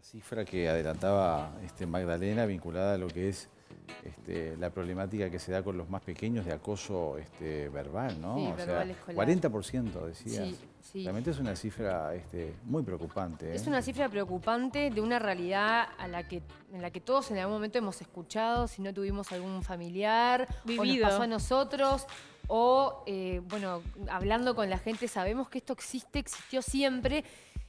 La cifra que adelantaba Magdalena vinculada a lo que es la problemática que se da con los más pequeños de acoso verbal, ¿no? Sí, o verbal sea, escolar. 40% decías. Sí, sí. Realmente es una cifra muy preocupante. Es una cifra preocupante de una realidad en la que todos en algún momento hemos escuchado, si no tuvimos algún familiar, Vivido. o nos pasó a nosotros, o bueno, hablando con la gente sabemos que esto existió siempre.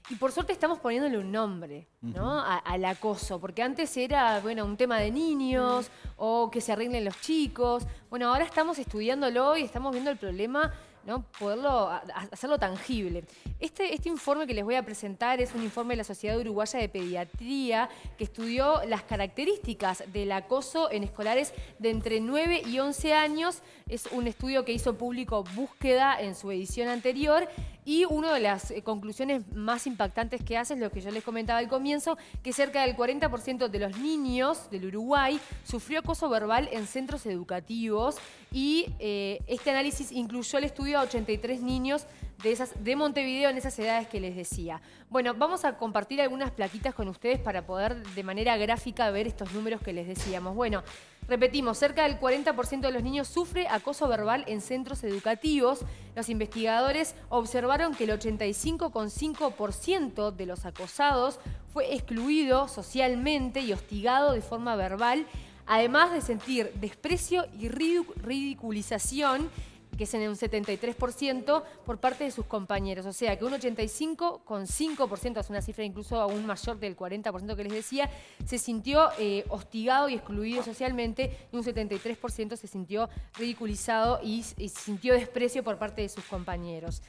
Y por suerte estamos poniéndole un nombre, ¿no? Al acoso, porque antes era, bueno, un tema de niños o que se arreglen los chicos. Bueno, ahora estamos estudiándolo y estamos viendo el problema, ¿no? Poderlo hacerlo tangible. Este informe que les voy a presentar es un informe de la Sociedad Uruguaya de Pediatría que estudió las características del acoso en escolares de entre 9 y 11 años. Es un estudio que hizo público Búsqueda en su edición anterior y una de las conclusiones más impactantes que hace es lo que yo les comentaba al comienzo, que cerca del 40% de los niños del Uruguay sufrió acoso verbal en centros educativos y este análisis incluyó el estudio a 83 niños de Montevideo en esas edades que les decía. Bueno, vamos a compartir algunas plaquitas con ustedes para poder de manera gráfica ver estos números que les decíamos. Bueno, repetimos, cerca del 40% de los niños sufre acoso verbal en centros educativos. Los investigadores observaron que el 85,5% de los acosados fue excluido socialmente y hostigado de forma verbal, además de sentir desprecio y ridiculización, que es en un 73% por parte de sus compañeros. O sea que un 85,5%, es una cifra incluso aún mayor del 40% que les decía, se sintió hostigado y excluido socialmente y un 73% se sintió ridiculizado y sintió desprecio por parte de sus compañeros.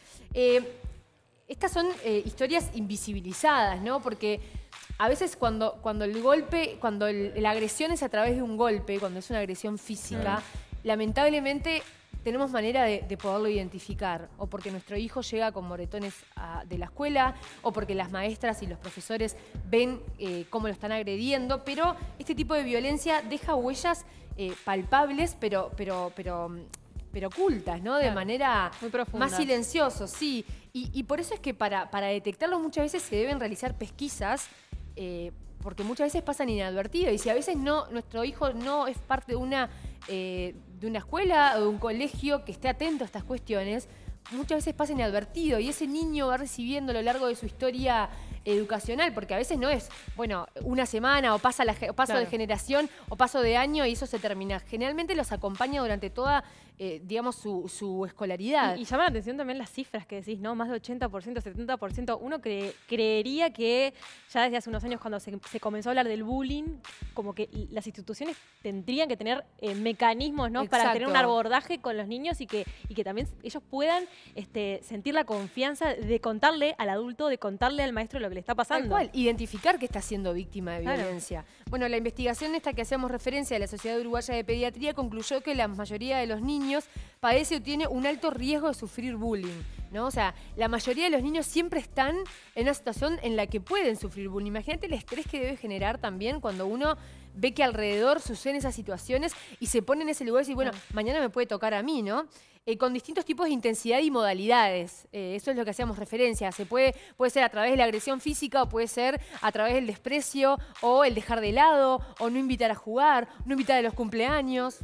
Estas son historias invisibilizadas, ¿no? Porque a veces cuando la agresión es a través de un golpe, cuando es una agresión física, lamentablemente tenemos manera de poderlo identificar, o porque nuestro hijo llega con moretones de la escuela, o porque las maestras y los profesores ven cómo lo están agrediendo, pero este tipo de violencia deja huellas palpables, pero ocultas, ¿no? De manera muy profunda, más silenciosa, sí. Y por eso es que para detectarlo muchas veces se deben realizar pesquisas, porque muchas veces pasan inadvertidos. Y si a veces nuestro hijo no es parte de una escuela o de un colegio que esté atento a estas cuestiones, muchas veces pasa inadvertido y ese niño va recibiendo a lo largo de su historia educacional, porque a veces no es, bueno, una semana o paso de generación o paso de año y eso se termina. Generalmente los acompaña durante toda, digamos, su escolaridad. Y llama la atención también las cifras que decís, ¿no? Más de 80%, 70%. Uno creería que ya desde hace unos años cuando se comenzó a hablar del bullying, como que las instituciones tendrían que tener mecanismos, ¿no? Para tener un abordaje con los niños y que también ellos puedan sentir la confianza de contarle al adulto, de contarle al maestro lo que le está pasando. Tal cual, identificar que está siendo víctima de violencia. Bueno, la investigación esta que hacemos referencia de la Sociedad Uruguaya de Pediatría concluyó que la mayoría de los niños padece o tiene un alto riesgo de sufrir bullying, ¿no? O sea, la mayoría de los niños siempre están en una situación en la que pueden sufrir bullying. Imagínate el estrés que debe generar también cuando uno ve que alrededor suceden esas situaciones y se pone en ese lugar y dice, bueno, mañana me puede tocar a mí, ¿no? Con distintos tipos de intensidad y modalidades. Eso es lo que hacíamos referencia. Puede ser a través de la agresión física o puede ser a través del desprecio o el dejar de lado o no invitar a jugar, no invitar a los cumpleaños.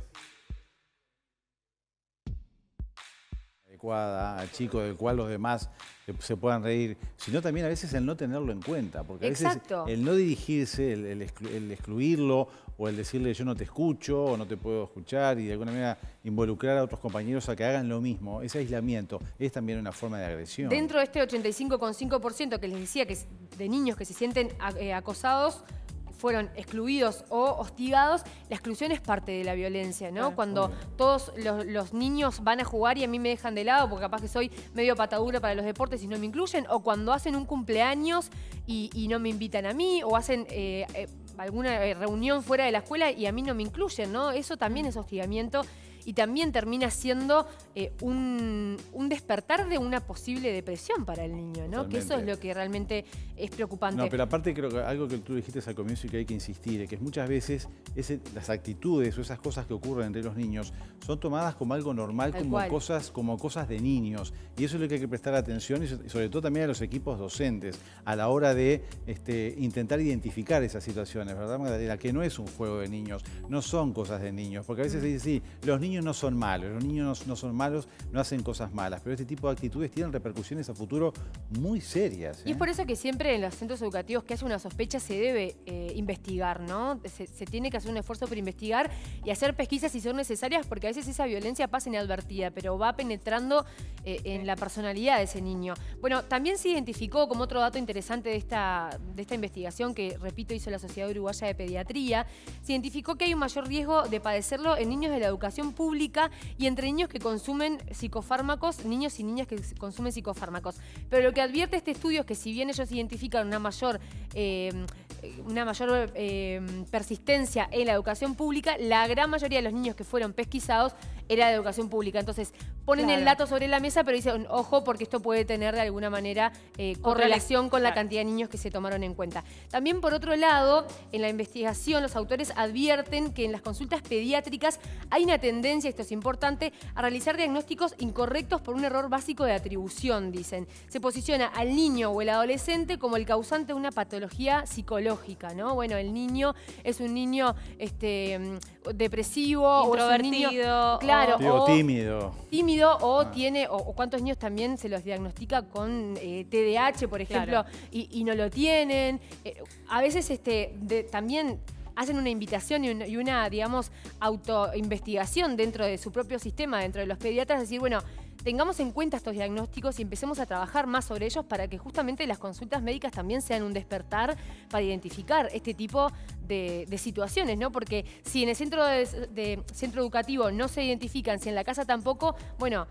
Adecuada al chico del cual los demás se puedan reír, sino también a veces el no tenerlo en cuenta, porque a veces el no dirigirse, el excluirlo o el decirle yo no te escucho o no te puedo escuchar y de alguna manera involucrar a otros compañeros a que hagan lo mismo, ese aislamiento es también una forma de agresión. Dentro de este 85,5% que les decía que es de niños que se sienten acosados, fueron excluidos o hostigados, la exclusión es parte de la violencia, ¿no? Cuando todos los niños van a jugar y a mí me dejan de lado porque capaz que soy medio patadura para los deportes y no me incluyen, o cuando hacen un cumpleaños y no me invitan a mí, o hacen alguna reunión fuera de la escuela y a mí no me incluyen, ¿no? Eso también es hostigamiento y también termina siendo un despertar de una posible depresión para el niño, ¿no? Totalmente. Que eso es lo que realmente es preocupante. No, pero aparte creo que algo que tú dijiste al comienzo y que hay que insistir, es que muchas veces las actitudes o esas cosas que ocurren entre los niños son tomadas como algo normal, como cosas de niños. Y eso es lo que hay que prestar atención y sobre todo también a los equipos docentes a la hora de intentar identificar esas situaciones, ¿verdad, Magdalena? Que no es un juego de niños, no son cosas de niños, porque a veces se dice, sí, los niños no son malos, los niños no son malos, no hacen cosas malas, pero este tipo de actitudes tienen repercusiones a futuro muy serias. Y es por eso que siempre en los centros educativos que haya una sospecha se debe investigar, ¿no? Se tiene que hacer un esfuerzo por investigar y hacer pesquisas si son necesarias, porque a veces esa violencia pasa inadvertida, pero va penetrando en la personalidad de ese niño. Bueno, también se identificó como otro dato interesante de esta investigación que, repito, hizo la Sociedad Uruguaya de Pediatría, se identificó que hay un mayor riesgo de padecerlo en niños de la educación pública y entre niños que consumen psicofármacos, niños y niñas que consumen psicofármacos. Pero lo que advierte este estudio es que si bien ellos identifican una mayor persistencia en la educación pública, la gran mayoría de los niños que fueron pesquisados era de educación pública. Entonces, ponen el dato sobre la mesa, pero dicen, ojo, porque esto puede tener de alguna manera correlación con la cantidad de niños que se tomaron en cuenta. También, por otro lado, en la investigación, los autores advierten que en las consultas pediátricas hay una tendencia, esto es importante, a realizar diagnósticos incorrectos por un error básico de atribución, dicen. Se posiciona al niño o el adolescente como el causante de una patología psicológica, ¿no? Bueno, el niño es un niño depresivo, introvertido, o es un niño, claro, o tímido. Tímido o tiene, o cuántos niños también se los diagnostica con TDAH, por ejemplo, y no lo tienen. A veces también hacen una invitación y una, digamos, autoinvestigación dentro de su propio sistema, dentro de los pediatras, decir, bueno, tengamos en cuenta estos diagnósticos y empecemos a trabajar más sobre ellos para que justamente las consultas médicas también sean un despertar para identificar este tipo de situaciones, ¿no? Porque si en el centro educativo no se identifican, si en la casa tampoco, bueno,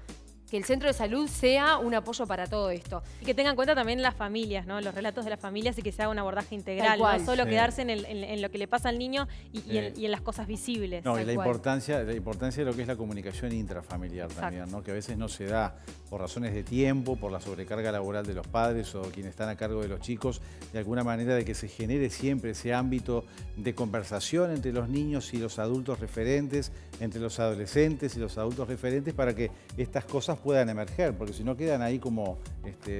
que el centro de salud sea un apoyo para todo esto. Y que tengan en cuenta también las familias, ¿no? Los relatos de las familias y que se haga un abordaje integral, no solo quedarse en lo que le pasa al niño y en las cosas visibles. No, y la importancia de lo que es la comunicación intrafamiliar también, ¿no? Que a veces no se da por razones de tiempo, por la sobrecarga laboral de los padres o quienes están a cargo de los chicos, de alguna manera de que se genere siempre ese ámbito de conversación entre los niños y los adultos referentes, entre los adolescentes y los adultos referentes, para que estas cosas puedan emerger, porque si no quedan ahí como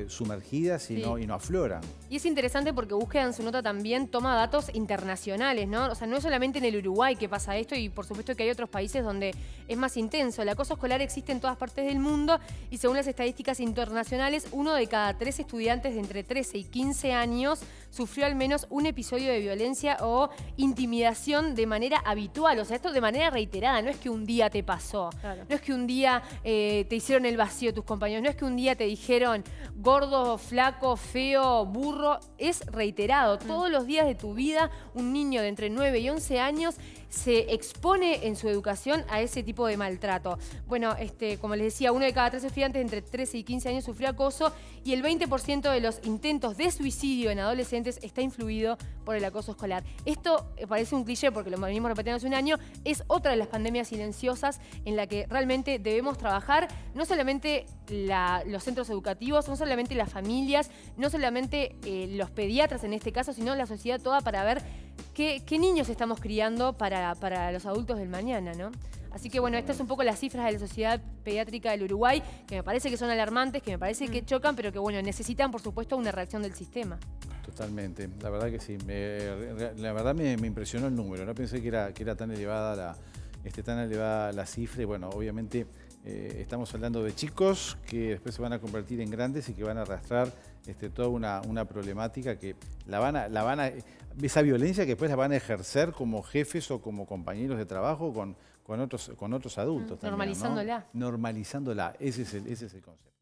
sumergidas y no afloran. Y es interesante porque Búsqueda en su nota también toma datos internacionales, ¿no? O sea, no es solamente en el Uruguay que pasa esto, y por supuesto que hay otros países donde es más intenso. El acoso escolar existe en todas partes del mundo y según las estadísticas internacionales, 1 de cada 3 estudiantes de entre 13 y 15 años sufrió al menos un episodio de violencia o intimidación de manera habitual. O sea, esto de manera reiterada, no es que un día te pasó, no es que un día te hicieron el vacío tus compañeros, no es que un día te dijeron gordo, flaco, feo, burro, es reiterado. Todos los días de tu vida, un niño de entre 9 y 11 años se expone en su educación a ese tipo de maltrato. Bueno, como les decía, 1 de cada 3 estudiantes entre 13 y 15 años sufrió acoso y el 20% de los intentos de suicidio en adolescentes está influido por el acoso escolar. Esto parece un cliché porque lo venimos repitiendo hace un año, es otra de las pandemias silenciosas en la que realmente debemos trabajar, no solamente los centros educativos, no solamente las familias, no solamente los pediatras en este caso, sino la sociedad toda para ver qué niños estamos criando para los adultos del mañana, ¿no? Así que bueno, estas son un poco las cifras de la Sociedad Pediátrica del Uruguay, que me parece que son alarmantes, que me parece que chocan, pero que bueno, necesitan por supuesto una reacción del sistema. Totalmente, la verdad que sí. La verdad me impresionó el número, no pensé que era tan elevada la cifra y bueno, obviamente estamos hablando de chicos que después se van a convertir en grandes y que van a arrastrar toda una problemática que esa violencia que después la van a ejercer como jefes o como compañeros de trabajo con otros adultos también, normalizándola. ¿no? Normalizándola, ese es el concepto.